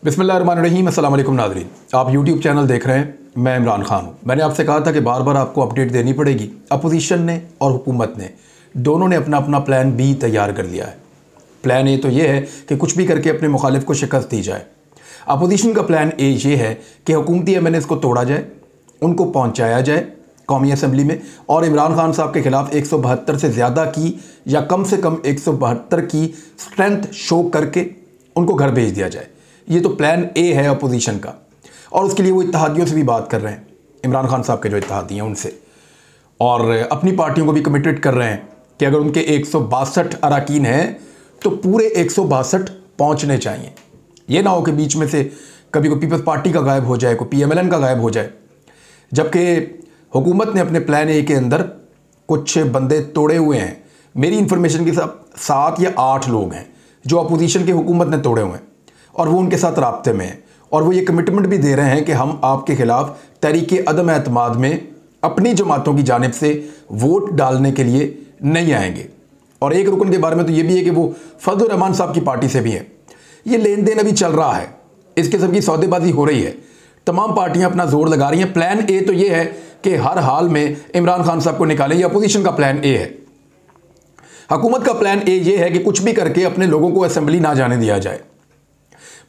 बिस्मिल्लाहिर्रहमानिर्रहीम। अस्सलाम वालेकुम नाज़रीन, आप यूट्यूब चैनल देख रहे हैं। मैं इमरान खान हूँ। मैंने आपसे कहा था कि बार बार आपको अपडेट देनी पड़ेगी। अपोजिशन ने और हुकूमत ने दोनों ने अपना अपना प्लान बी तैयार कर लिया है। प्लान ए तो ये है कि कुछ भी करके अपने मुखालिफ को शिकस्त दी जाए। अपोजिशन का प्लान ए ये है कि हुकूमती MNAs को तोड़ा जाए, उनको पहुँचाया जाए कौमी असम्बली में, और इमरान खान साहब के ख़िलाफ़ 172 से ज़्यादा की या कम से कम 172 की स्ट्रेंथ शो करके उनको घर भेज दिया जाए। ये तो प्लान ए है अपोजिशन का, और उसके लिए वो इत्तेहादियों से भी बात कर रहे हैं, इमरान खान साहब के जो इत्तेहादी हैं उनसे, और अपनी पार्टियों को भी कमिटेड कर रहे हैं कि अगर उनके 162 अरकान हैं तो पूरे 162 पहुंचने चाहिए। ये ना हो कि बीच में से कभी कोई पीपल्स पार्टी का गायब हो जाए, कोई PMLN का गायब हो जाए। जबकि हुकूमत ने अपने प्लान ए के अंदर कुछ बंदे तोड़े हुए हैं। मेरी इंफॉर्मेशन के साथ 7 या 8 लोग हैं जो अपोजिशन की हुकूमत ने तोड़े हुए हैं, और वो उनके साथ राब्ते में हैं, और वो ये कमिटमेंट भी दे रहे हैं कि हम आपके ख़िलाफ़ तहरीक अदम एतमाद में अपनी जमातों की जानिब से वोट डालने के लिए नहीं आएंगे। और एक रुकन के बारे में तो ये भी है कि वो फजल रहमान साहब की पार्टी से भी हैं। ये लेन देन अभी चल रहा है, इस किस्म की सौदेबाजी हो रही है, तमाम पार्टियां अपना जोर लगा रही हैं। प्लान ए तो ये है कि हर हाल में इमरान खान साहब को निकालें। ये अपोजिशन का प्लान ए है। हुकूमत का प्लान ए ये है कि कुछ भी करके अपने लोगों को असेंबली ना जाने दिया जाए।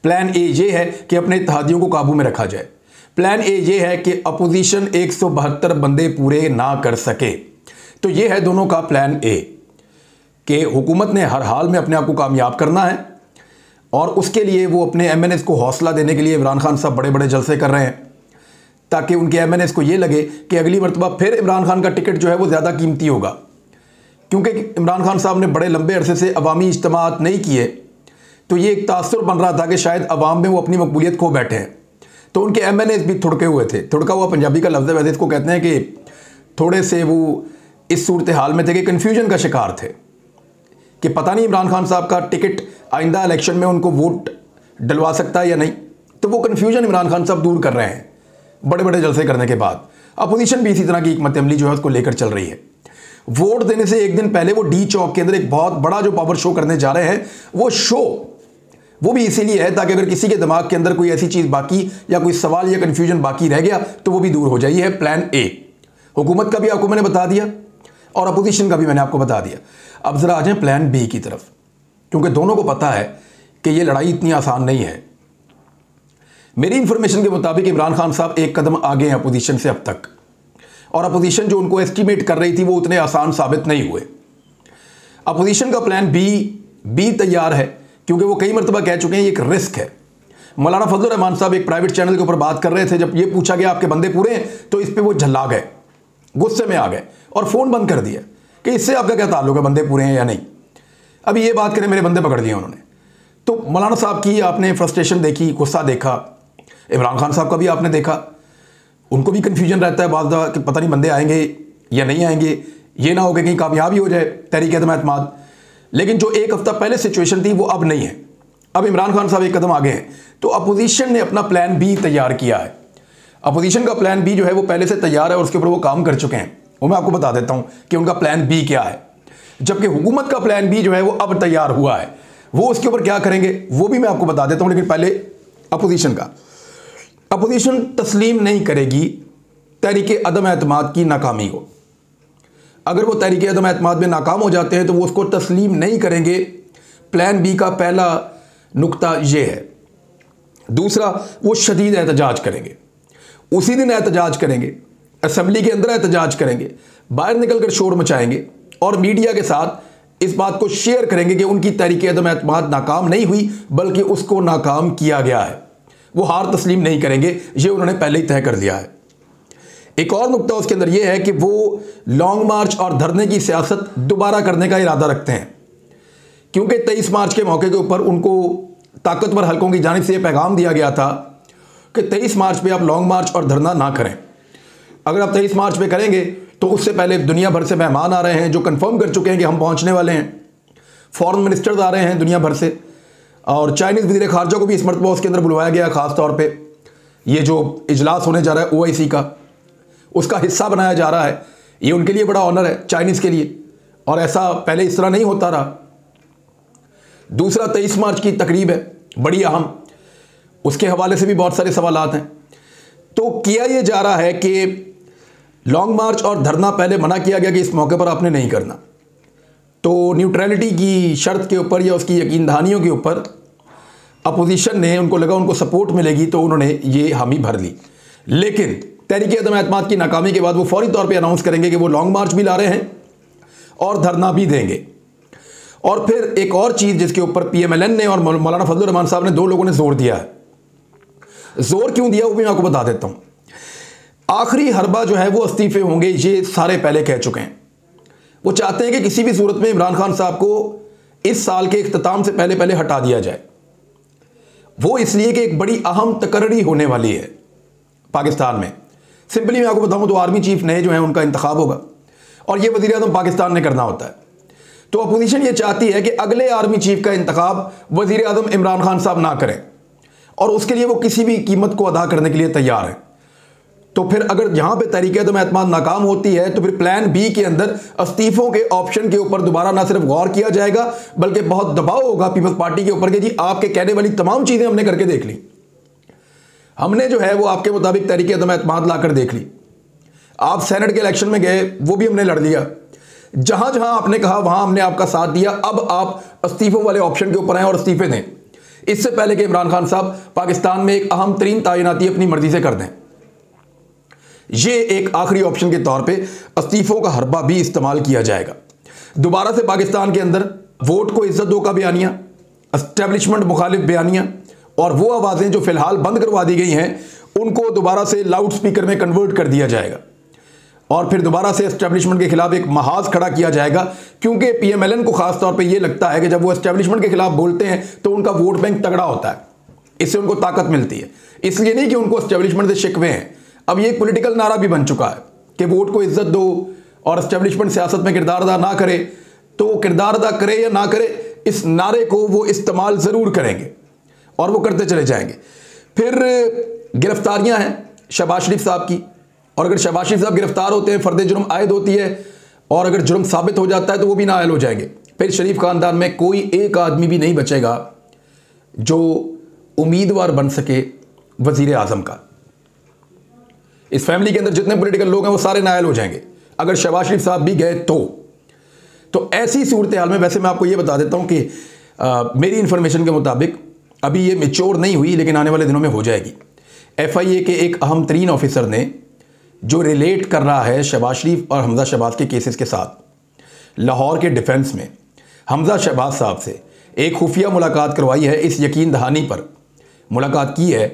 प्लान ए ये है कि अपने इत्तेहादियों को काबू में रखा जाए। प्लान ए ये है कि अपोजिशन 172 बंदे पूरे ना कर सके। तो ये है दोनों का प्लान ए कि हुकूमत ने हर हाल में अपने आप को कामयाब करना है, और उसके लिए वो अपने MNAs को हौसला देने के लिए इमरान खान साहब बड़े बड़े जलसे कर रहे हैं, ताकि उनके MNAs को ये लगे कि अगली मरतबा फिर इमरान खान का टिकट जो है वो ज़्यादा कीमती होगा। क्योंकि इमरान खान साहब ने बड़े लंबे अरसे से अवामी इज्तिमात नहीं किए, तो ये एक तासुर बन रहा था कि शायद अवाम में वो अपनी मकबूलियत खो बैठे हैं। तो उनके MNAs भी थुड़के हुए थे। थुड़का हुआ पंजाबी का लफ्ज़ है, वैसे इसको कहते हैं कि थोड़े से वो इस सूरत हाल में थे कि कन्फ्यूजन का शिकार थे कि पता नहीं इमरान खान साहब का टिकट आइंदा इलेक्शन में उनको वोट डलवा सकता है या नहीं। तो वो कन्फ्यूजन इमरान खान साहब दूर कर रहे हैं बड़े बड़े जलसे करने के बाद। अपोजिशन भी इसी तरह की हिकमत अमली जो है उसको लेकर चल रही है। वोट देने से एक दिन पहले वो डी चौक के अंदर एक बहुत बड़ा जो पावर शो करने जा रहे हैं, वो शो वो भी इसीलिए है ताकि अगर किसी के दिमाग के अंदर कोई ऐसी चीज़ बाकी या कोई सवाल या कन्फ्यूजन बाकी रह गया तो वो भी दूर हो जाए। ये है प्लान ए। हुकूमत का भी आपको मैंने बता दिया और अपोजिशन का भी मैंने आपको बता दिया। अब ज़रा आ जाए प्लान बी की तरफ, क्योंकि दोनों को पता है कि ये लड़ाई इतनी आसान नहीं है। मेरी इंफॉर्मेशन के मुताबिक इमरान खान साहब एक कदम आगे हैं अपोजिशन से अब तक, और अपोजिशन जो उनको एस्टिमेट कर रही थी वो उतने आसान साबित नहीं हुए। अपोजिशन का प्लान बी तैयार है, क्योंकि वो कई मरतबा कह चुके हैं ये एक रिस्क है। मौलाना फजल रहमान साहब एक प्राइवेट चैनल के ऊपर बात कर रहे थे, जब ये पूछा गया आपके बंदे पूरे हैं, तो इस पर वो झल्ला गए, गुस्से में आ गए और फ़ोन बंद कर दिया कि इससे आपका क्या ताल्लुक है, बंदे पूरे हैं या नहीं। अभी ये बात करें, मेरे बंदे पकड़ लिए उन्होंने। तो मौलाना साहब की आपने फ्रस्ट्रेशन देखी, गुस्सा देखा, इमरान खान साहब का भी आपने देखा। उनको भी कन्फ्यूजन रहता है बाद दफ़ा कि पता नहीं बंदे आएंगे या नहीं आएंगे, ये ना हो कि कहीं कामयाब ही हो जाए तहरीक अदम एतमाद। लेकिन जो एक हफ्ता पहले सिचुएशन थी वो अब नहीं है। अब इमरान खान साहब एक कदम आगे हैं, तो अपोजिशन ने अपना प्लान बी तैयार किया है। अपोजिशन का प्लान बी जो है वो पहले से तैयार है और उसके ऊपर वो काम कर चुके हैं। वो मैं आपको बता देता हूँ कि उनका प्लान बी क्या है। जबकि हुकूमत का प्लान बी जो है वो अब तैयार हुआ है, वो उसके ऊपर क्या करेंगे वो भी मैं आपको बता देता हूँ। लेकिन पहले अपोजिशन का। अपोजिशन तस्लीम नहीं करेगी तहरीक अदम एतमाद की नाकामी को। अगर वो तहरीक अदम एतमाद में नाकाम हो जाते हैं तो वो उसको तस्लीम नहीं करेंगे। प्लान बी का पहला नुक्ता ये है। दूसरा, वो शदीद एहतजाज करेंगे, उसी दिन एहतजाज करेंगे, असम्बली के अंदर एहतजाज करेंगे, बाहर निकलकर शोर मचाएंगे और मीडिया के साथ इस बात को शेयर करेंगे कि उनकी तहरीक अदम एतमाद नाकाम नहीं हुई बल्कि उसको नाकाम किया गया है। वो हार तस्लीम नहीं करेंगे, ये उन्होंने पहले ही तय कर लिया है। एक और नुक्ता उसके अंदर यह है कि वो लॉन्ग मार्च और धरने की सियासत दोबारा करने का इरादा रखते हैं, क्योंकि 23 मार्च के मौके के ऊपर उनको ताकतवर हलकों की जानिब से यह पैगाम दिया गया था कि 23 मार्च पे आप लॉन्ग मार्च और धरना ना करें। अगर आप 23 मार्च पे करेंगे तो उससे पहले दुनिया भर से मेहमान आ रहे हैं जो कंफर्म कर चुके हैं कि हम पहुंचने वाले हैं। फॉरेन मिनिस्टर्स आ रहे हैं दुनिया भर से, और चाइनीज़ वज़ीर ख़ारजा को भी इस मरतबा उसके अंदर बुलवाया गया ख़ास तौर पे। ये जो इजलास होने जा रहा है OIC का, उसका हिस्सा बनाया जा रहा है। ये उनके लिए बड़ा ऑनर है, चाइनीज़ के लिए, और ऐसा पहले इस तरह नहीं होता रहा। दूसरा, 23 मार्च की तकरीब है बड़ी अहम, उसके हवाले से भी बहुत सारे सवालात हैं। तो किया ये जा रहा है कि लॉन्ग मार्च और धरना पहले मना किया गया कि इस मौके पर आपने नहीं करना, तो न्यूट्रलिटी की शर्त के ऊपर या उसकी यकीन दहानियों के ऊपर अपोजिशन ने, उनको लगा उनको सपोर्ट मिलेगी तो उन्होंने ये हामी भर ली। लेकिन तहरीक अदम एतमाद की नाकामी के बाद वो फौरी तौर पे अनाउंस करेंगे कि वो लॉन्ग मार्च भी ला रहे हैं और धरना भी देंगे। और फिर एक और चीज़ जिसके ऊपर PMLN ने और मौलाना फजलुर रहमान साहब ने, दो लोगों ने जोर दिया है। जोर क्यों दिया वो भी मैं आपको बता देता हूँ। आखिरी हरबा जो है वो इस्तीफे होंगे, ये सारे पहले कह चुके हैं। वो चाहते हैं कि किसी भी सूरत में इमरान खान साहब को इस साल के इख्तिताम से पहले पहले हटा दिया जाए। वो इसलिए कि एक बड़ी अहम तकर्री होने वाली है पाकिस्तान में। सिंपली मैं आपको बताऊं तो आर्मी चीफ नए जो हैं उनका इंतखाब होगा और ये वज़ीर आज़म पाकिस्तान ने करना होता है। तो अपोजिशन ये चाहती है कि अगले आर्मी चीफ का इंतखाब वज़ीर आज़म इमरान खान साहब ना करें और उसके लिए वो किसी भी कीमत को अदा करने के लिए तैयार हैं। तो फिर अगर यहां पे तहरीक अदम एतमाद नाकाम होती है तो फिर प्लान बी के अंदर इस्तीफों के ऑप्शन के ऊपर दोबारा ना सिर्फ गौर किया जाएगा बल्कि बहुत दबाव होगा पीपल्स पार्टी के ऊपर कि जी आपके कहने वाली तमाम चीजें हमने करके देख ली, हमने जो है वो आपके मुताबिक तहरीक अदम एतमाद लाकर देख ली। आप सेनेट के इलेक्शन में गए, वो भी हमने लड़ लिया। जहां जहां आपने कहा वहां हमने आपका साथ दिया। अब आप इस्तीफों वाले ऑप्शन के ऊपर आए और इस्तीफे दें, इससे पहले कि इमरान खान साहब पाकिस्तान में एक अहम तरीन तैनाती अपनी मर्जी से कर दें। ये एक आखिरी ऑप्शन के तौर पे इस्तीफों का हरबा भी इस्तेमाल किया जाएगा। दोबारा से पाकिस्तान के अंदर वोट को इज्जत दो का बयानिया, एस्टेब्लिशमेंट मुखालिफ बयानिया और वो आवाज़ें जो फिलहाल बंद करवा दी गई हैं उनको दोबारा से लाउड स्पीकर में कन्वर्ट कर दिया जाएगा और फिर दोबारा से एस्टेब्लिशमेंट के खिलाफ एक महाज खड़ा किया जाएगा। क्योंकि PMLN को खास तौर पे ये लगता है कि जब वो एस्टेब्लिशमेंट के खिलाफ बोलते हैं तो उनका वोट बैंक तगड़ा होता है, इससे उनको ताकत मिलती है। इसलिए नहीं कि उनको एस्टेब्लिशमेंट से शिकवे हैं। अब ये एक पॉलिटिकल नारा भी बन चुका है कि वोट को इज्जत दो और एस्टेब्लिशमेंट सियासत में किरदार अदा ना करे, तो किरदार अदा करे या ना करे, इस नारे को वो इस्तेमाल ज़रूर करेंगे और वो करते चले जाएंगे। फिर गिरफ्तारियां हैं शहबाज शरीफ साहब की, और अगर शहबाज शरीफ साहब गिरफ्तार होते हैं, फर्द जुर्म आयद होती है और अगर जुर्म साबित हो जाता है तो वो भी नाअहल हो जाएंगे। फिर शरीफ खानदान में कोई एक आदमी भी नहीं बचेगा जो उम्मीदवार बन सके वजीर आजम का। इस फैमिली के अंदर जितने पॉलिटिकल लोग हैं वो सारे नाअहल हो जाएंगे अगर शहबाज शरीफ साहब भी गए तो ऐसी सूरत हाल में, वैसे मैं आपको ये बता देता हूं कि मेरी इंफॉर्मेशन के मुताबिक अभी ये मेच्योर नहीं हुई लेकिन आने वाले दिनों में हो जाएगी। FIA के एक अहम तरीन ऑफिसर ने जो रिलेट कर रहा है शहबाज शरीफ और हमजा शहबाज के केसेस के साथ, लाहौर के डिफेंस में हमजा शहबाज साहब से एक खुफिया मुलाकात करवाई है। इस यकीन दहानी पर मुलाकात की है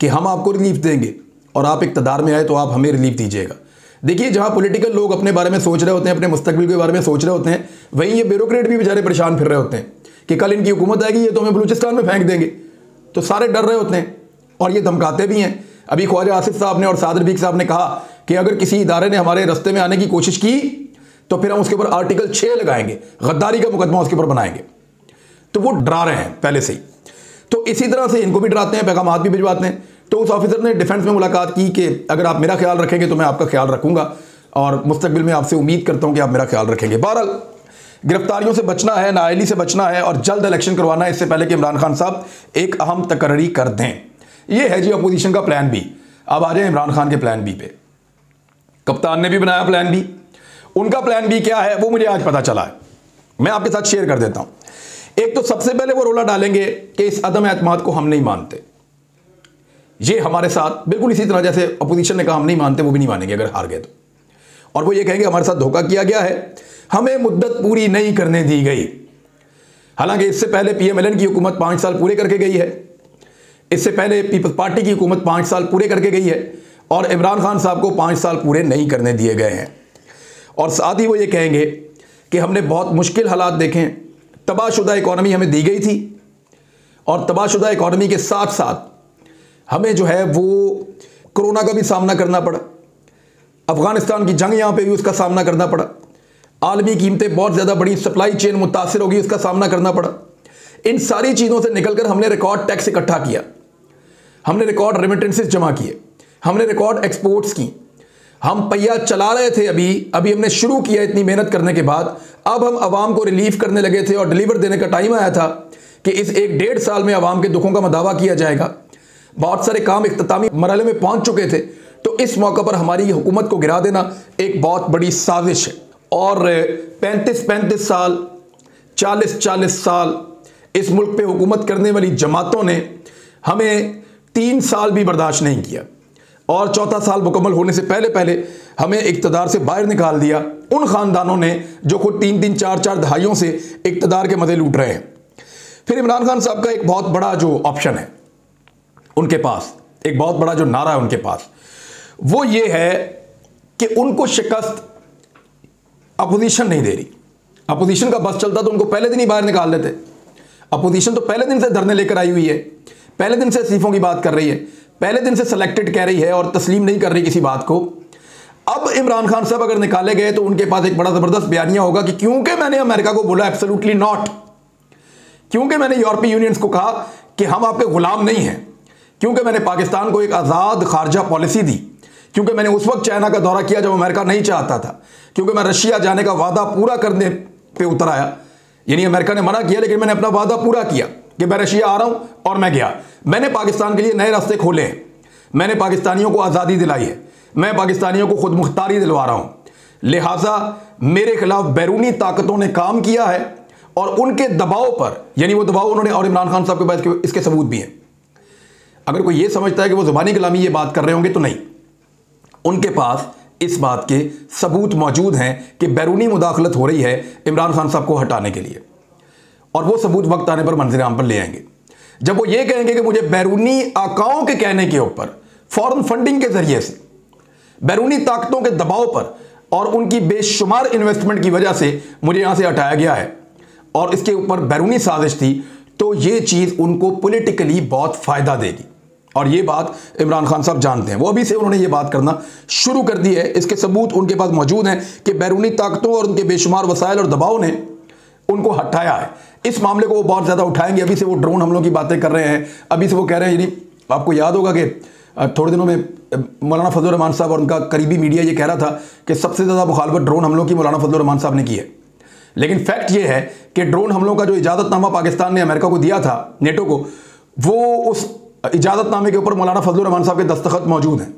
कि हम आपको रिलीफ देंगे और आप इक़्तिदार में आए तो आप हमें रिलीफ दीजिएगा। देखिए, जहां पॉलिटिकल लोग अपने बारे में सोच रहे होते हैं, अपने मुस्तकबिल के बारे में सोच रहे होते हैं, वहीं ये ब्यूरोक्रेट भी बेचारे परेशान फिर रहे होते हैं कि कल इनकी हुकूमत आएगी, ये तो हमें बलूचिस्तान में फेंक देंगे। तो सारे डर रहे होते हैं और ये धमकाते भी हैं। अभी ख्वाजा आसिफ साहब ने और सादर बीक साहब ने कहा कि अगर किसी इदारे ने हमारे रास्ते में आने की कोशिश की तो फिर हम उसके ऊपर आर्टिकल 6 लगाएंगे, गद्दारी का मुकदमा उसके ऊपर बनाएंगे। तो वो डरा रहे हैं पहले से ही। तो इसी तरह से इनको भी डराते हैं, पैगाम भी भिजवाते हैं। तो उस ऑफिसर ने डिफेंस में मुलाकात की कि अगर आप मेरा ख्याल रखेंगे तो मैं आपका ख्याल रखूंगा और मुस्तकबिल में आपसे उम्मीद करता हूं कि आप मेरा ख्याल रखेंगे। बहरहाल, गिरफ्तारियों से बचना है, नाअहली से बचना है और जल्द इलेक्शन करवाना है इससे पहले कि इमरान खान साहब एक अहम तकर्री कर दें। यह है जी अपोजिशन का प्लान बी। अब आ जाए इमरान खान के प्लान बी पे। कप्तान ने भी बनाया प्लान बी। उनका प्लान बी क्या है वो मुझे आज पता चला है, मैं आपके साथ शेयर कर देता हूं। एक तो सबसे पहले वो रोला डालेंगे कि इस अदम एतमाद को हम नहीं मानते। ये हमारे साथ बिल्कुल इसी तरह जैसे अपोजिशन ने कहा हम नहीं मानते, वो भी नहीं मानेंगे अगर हार गए तो। और वो ये कहेंगे हमारे साथ धोखा किया गया है, हमें मुद्दत पूरी नहीं करने दी गई। हालांकि इससे पहले PMLN की हुकूमत 5 साल पूरे करके गई है, इससे पहले पीपल्स पार्टी की हुकूमत 5 साल पूरे करके गई है और इमरान खान साहब को 5 साल पूरे नहीं करने दिए गए हैं। और साथ ही वो ये कहेंगे कि हमने बहुत मुश्किल हालात देखे हैं, तबाहशुदा इकॉनमी हमें दी गई थी और तबाहशुदा इकॉनमी के साथ साथ हमें जो है वो कोरोना का भी सामना करना पड़ा, अफगानिस्तान की जंग यहाँ पे भी उसका सामना करना पड़ा, आलमी कीमतें बहुत ज़्यादा बड़ी, सप्लाई चेन मुतासिर होगी, उसका सामना करना पड़ा। इन सारी चीज़ों से निकलकर हमने रिकॉर्ड टैक्स इकट्ठा किया, हमने रिकॉर्ड रेमिटेंसेस जमा किए, हमने रिकॉर्ड एक्सपोर्ट्स की, हम पहिया चला रहे थे। अभी हमने शुरू किया इतनी मेहनत करने के बाद। अब हम आवाम को रिलीफ करने लगे थे और डिलीवर देने का टाइम आया था कि इस 1-1.5 साल में आवाम के दुखों का मदावा किया जाएगा। बहुत सारे काम इख्तितामी मरहले में पहुंच चुके थे। तो इस मौके पर हमारी हुकूमत को गिरा देना एक बहुत बड़ी साजिश है। और 35-35 साल, 40-40 साल इस मुल्क पे हुकूमत करने वाली जमातों ने हमें 3 साल भी बर्दाश्त नहीं किया, और चौथा साल मुकम्मल होने से पहले पहले हमें इक़्तिदार से बाहर निकाल दिया उन ख़ानदानों ने जो खुद 3-3, 4-4 दहाइयों से इक़्तिदार के मज़े लूट रहे हैं। फिर इमरान खान साहब का एक बहुत बड़ा जो ऑप्शन है उनके पास, एक बहुत बड़ा जो नारा है उनके पास, वो ये है कि उनको शिकस्त अपोजिशन नहीं दे रही। अपोजिशन का बस चलता तो उनको पहले दिन ही बाहर निकाल देते। अपोजिशन तो पहले दिन से धरने लेकर आई हुई है, पहले दिन से इस्तीफों की बात कर रही है, पहले दिन से सिलेक्टेड कह रही है और तस्लीम नहीं कर रही किसी बात को। अब इमरान खान साहब अगर निकाले गए तो उनके पास एक बड़ा ज़बरदस्त बयानिया होगा कि क्योंकि मैंने अमेरिका को बोला एब्सोल्युटली नॉट, क्योंकि मैंने यूरोपीय यूनियंस को कहा कि हम आपके गुलाम नहीं हैं, क्योंकि मैंने पाकिस्तान को एक आज़ाद खारजा पॉलिसी दी, क्योंकि मैंने उस वक्त चाइना का दौरा किया जब अमेरिका नहीं चाहता था, क्योंकि मैं रशिया जाने का वादा पूरा करने पे उतर आया। यानी अमेरिका ने मना किया लेकिन मैंने अपना वादा पूरा किया कि मैं रशिया आ रहा हूं, और मैं गया। मैंने पाकिस्तान के लिए नए रास्ते खोले हैं, मैंने पाकिस्तानियों को आज़ादी दिलाई है, मैं पाकिस्तानियों को खुद मुख्तारी दिलवा रहा हूं। लिहाजा मेरे खिलाफ बैरूनी ताकतों ने काम किया है और उनके दबाव पर, यानी वो दबाव उन्होंने, और इमरान खान साहब के पास इसके सबूत भी हैं। अगर कोई ये समझता है कि वो ज़ुबानी कलामी ये बात कर रहे होंगे तो नहीं, उनके पास इस बात के सबूत मौजूद हैं कि बैरूनी मुदाखलत हो रही है इमरान खान साहब को हटाने के लिए, और वो सबूत वक्त आने पर मंजर आम पर ले आएंगे। जब वो ये कहेंगे कि मुझे बैरूनी आकाओं के कहने के ऊपर फॉरेन फंडिंग के जरिए से, बैरूनी ताकतों के दबाव पर और उनकी बेशुमार इन्वेस्टमेंट की वजह से मुझे यहां से हटाया गया है और इसके ऊपर बैरूनी साजिश थी, तो ये चीज़ उनको पॉलिटिकली बहुत फ़ायदा देगी। और ये बात इमरान खान साहब जानते हैं, वो अभी से उन्होंने ये बात करना शुरू कर दी है। इसके सबूत उनके पास मौजूद हैं कि बैरूनी ताकतों और उनके बेशुमार वसाइल और दबाव ने उनको हटाया है। इस मामले को वो बहुत ज़्यादा उठाएंगे। अभी से वो ड्रोन हमलों की बातें कर रहे हैं, अभी से वो कह रहे हैं, यानी आपको याद होगा कि थोड़े दिनों में मौलाना फजलुर रहमान साहब और उनका करीबी मीडिया ये कह रहा था कि सबसे ज़्यादा मुखालफत ड्रोन हमलों की मौलाना फजलुर रहमान साहब ने की है। लेकिन फैक्ट ये है कि ड्रोन हमलों का जो इजाज़तनामा पाकिस्तान ने अमेरिका को दिया था, नेटो को, वो उस इजाज़तनामे के ऊपर मौलाना फजलुर रहमान साहब के दस्तखत मौजूद हैं।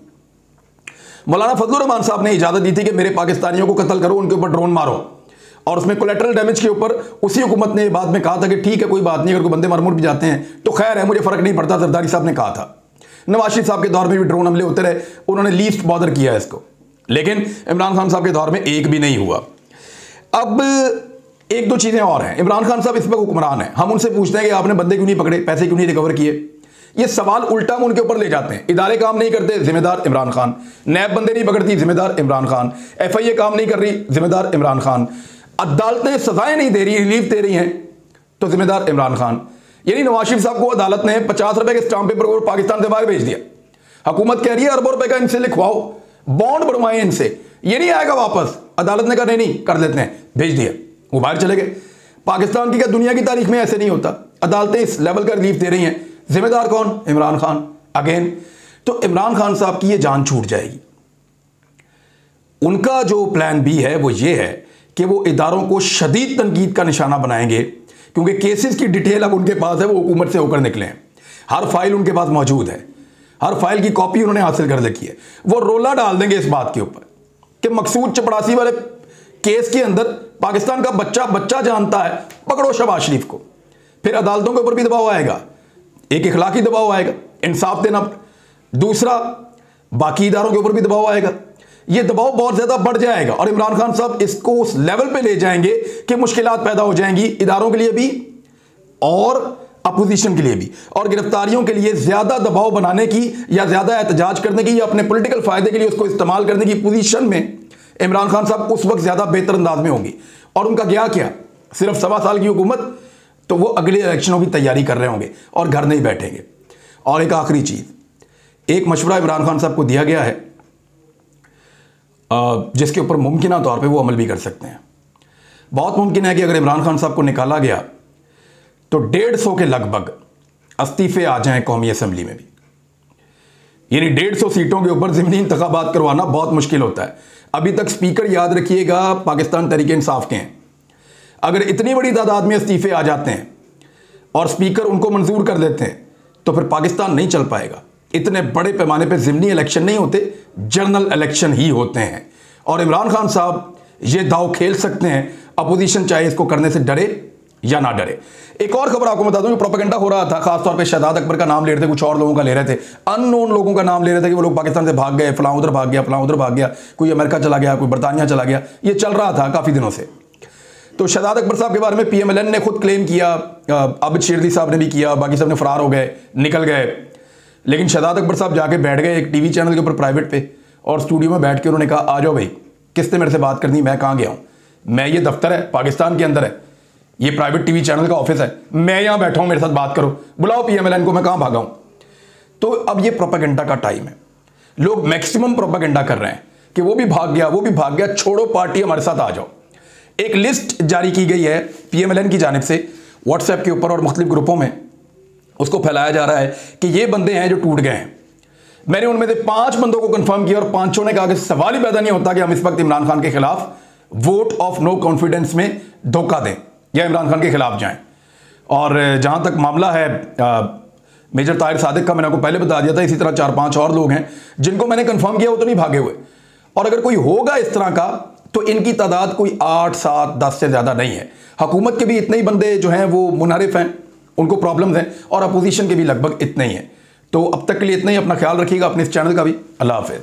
मौलाना फजलुर रहमान साहब ने इजाज़त दी थी कि मेरे पाकिस्तानियों को कत्ल करो, उनके ऊपर ड्रोन मारो, और उसमें कोलेटरल डैमेज के ऊपर उसी हुकूमत ने बाद में कहा था कि ठीक है कोई बात नहीं, अगर कोई बंदे मर भी जाते हैं तो खैर है, मुझे फ़र्क नहीं पड़ता। जरदारी साहब ने कहा था, नवाज शरीफ साहब के दौर में भी ड्रोन हमले होते रहे, उन्होंने लीस्ट बॉदर किया है इसको, लेकिन इमरान खान साहब के दौर में एक भी नहीं हुआ। अब एक दो चीज़ें और हैं, इमरान खान साहब इस वक्त हुक्मरान हैं, हम उनसे पूछते हैं कि आपने बंदे क्यों नहीं पकड़े, पैसे क्यों नहीं रिकवर किए, ये सवाल उल्टा हम उनके ऊपर ले जाते हैं। इदारे काम नहीं करते, जिम्मेदार इमरान खान। नैब बंदे नहीं पकड़ती, जिम्मेदार इमरान खान। FIA काम नहीं कर रही, जिम्मेदार इमरान खान। अदालतें सजाएं नहीं दे रही, रिलीफ दे रही हैं, तो जिम्मेदार इमरान खान। यानी नवाज शरीफ साहब को अदालत ने 50 रुपए के स्टाम्प पेपर को पाकिस्तान से बाहर भेज दिया। हुकूमत कह रही है अरबों रुपए का इनसे लिखवाओ, बॉन्ड बनवाए इनसे, ये नहीं आएगा वापस। अदालत ने कहा नहीं कर देते हैं, भेज दिया, वो बाहर चले गए। पाकिस्तान की क्या दुनिया की तारीख में ऐसे नहीं होता। अदालतें इस लेवल का रिलीफ दे रही हैं, जिम्मेदार कौन? इमरान खान अगेन। तो इमरान खान साहब की ये जान छूट जाएगी। उनका जो प्लान बी है वो ये है कि वो इदारों को शदीद तनकीद का निशाना बनाएंगे, क्योंकि केसेस की डिटेल अब उनके पास है, वो हुकूमत से होकर निकले हैं। हर फाइल उनके पास मौजूद है, हर फाइल की कॉपी उन्होंने हासिल कर रखी है। वो रोला डाल देंगे इस बात के ऊपर कि मकसूद चपड़ासी वाले केस के अंदर पाकिस्तान का बच्चा जानता है, पकड़ो शहबाज शरीफ को। फिर अदालतों के ऊपर भी दबाव आएगा, एक इखलाकी दबाव आएगा, इंसाफ देना। दूसरा, बाकी इदारों के ऊपर भी दबाव आएगा। ये दबाव बहुत ज़्यादा बढ़ जाएगा और इमरान खान साहब इसको उस लेवल पे ले जाएंगे कि मुश्किलात पैदा हो जाएंगी इदारों के लिए भी और अपोजिशन के लिए भी, और गिरफ्तारियों के लिए ज़्यादा दबाव बनाने की या ज़्यादा एहतजाज करने की या अपने पॉलिटिकल फ़ायदे के लिए उसको इस्तेमाल करने की पोजीशन में इमरान खान साहब उस वक्त ज़्यादा बेहतर अंदाज में होंगी। और उनका क्या सिर्फ 1.25 साल की हुकूमत, तो वो अगले इलेक्शनों की तैयारी कर रहे होंगे और घर नहीं बैठेंगे। और एक आखिरी चीज़, एक मशवरा इमरान खान साहब को दिया गया है जिसके ऊपर मुमकिन तौर पे वो अमल भी कर सकते हैं। बहुत मुमकिन है कि अगर इमरान खान साहब को निकाला गया तो 150 के लगभग इस्तीफे आ जाएं कौमी असम्बली में भी। यानी 150 सीटों के ऊपर ज़िमनी इंतखाबात करवाना बहुत मुश्किल होता है। अभी तक स्पीकर, याद रखिएगा, पाकिस्तान तहरीक इंसाफ के हैं। अगर इतनी बड़ी तादाद में इस्तीफे आ जाते हैं और स्पीकर उनको मंजूर कर देते हैं तो फिर पाकिस्तान नहीं चल पाएगा। इतने बड़े पैमाने पर ज़िमनी इलेक्शन नहीं होते, जनरल इलेक्शन ही होते हैं। और इमरान खान साहब ये दाव खेल सकते हैं, अपोजिशन चाहे इसको करने से डरे या ना डरे। एक और खबर आपको बता दूं, जो प्रोपेगेंडा हो रहा था, खासतौर पे शहजाद अकबर का नाम ले रहे थे, कुछ और लोगों का ले रहे थे, अननोन लोगों का नाम ले रहे थे कि वो लोग पाकिस्तान से भाग गए, फलां उधर भाग गया, फलां उधर भाग गया, कोई अमेरिका चला गया, कोई बरतानिया चला गया। ये चल रहा था काफ़ी दिनों से। तो शहजाद अकबर साहब के बारे में PMLN ने खुद क्लेम किया, आबिद शेरली साहब ने भी किया, बाकी सब ने फरार हो गए, निकल गए। लेकिन शहजाद अकबर साहब जाके बैठ गए एक TV चैनल के ऊपर प्राइवेट पे, और स्टूडियो में बैठ के उन्होंने कहा, आ जाओ भाई, किसने मेरे से बात करनी, मैं कहाँ गया हूँ, मैं, ये दफ्तर है पाकिस्तान के अंदर है, ये प्राइवेट TV चैनल का ऑफिस है, मैं यहाँ बैठा हूँ, मेरे साथ बात करो, बुलाओ PMLN को, मैं कहाँ भागा हूँ। तो अब ये प्रोपेगेंडा का टाइम है, लोग मैक्सिमम प्रोपेगेंडा कर रहे हैं कि वो भी भाग गया, वो भी भाग गया, छोड़ो पार्टी, हमारे साथ आ जाओ। एक लिस्ट जारी की गई है PMLN की जानिब से व्हाट्सएप के ऊपर और मुख्तलिफ ग्रुपों में, उसको फैलाया जा रहा है कि ये बंदे हैं जो टूट गए हैं। मैंने उनमें से 5 बंदों को कंफर्म किया और 5 ने कहा कि सवाल ही पैदा नहीं होता कि हम इस वक्त इमरान खान के खिलाफ वोट ऑफ नो कॉन्फिडेंस में धोखा दें या इमरान खान के खिलाफ जाएं। और जहां तक मामला है मेजर ताहिर सादिक का, मैंने आपको पहले बता दिया था, इसी तरह 4-5 और लोग हैं जिनको मैंने कंफर्म किया, वो तो नहीं भागे हुए। और अगर कोई होगा इस तरह का तो इनकी तादाद कोई 8, 7, 10 से ज़्यादा नहीं है। हुकूमत के भी इतने ही बंदे जो हैं वो मुनहरिफ हैं, उनको प्रॉब्लम्स हैं, और अपोजिशन के भी लगभग इतने ही हैं। तो अब तक के लिए इतना ही। अपना ख्याल रखिएगा, अपने इस चैनल का भी। अल्लाह हाफ़िज़।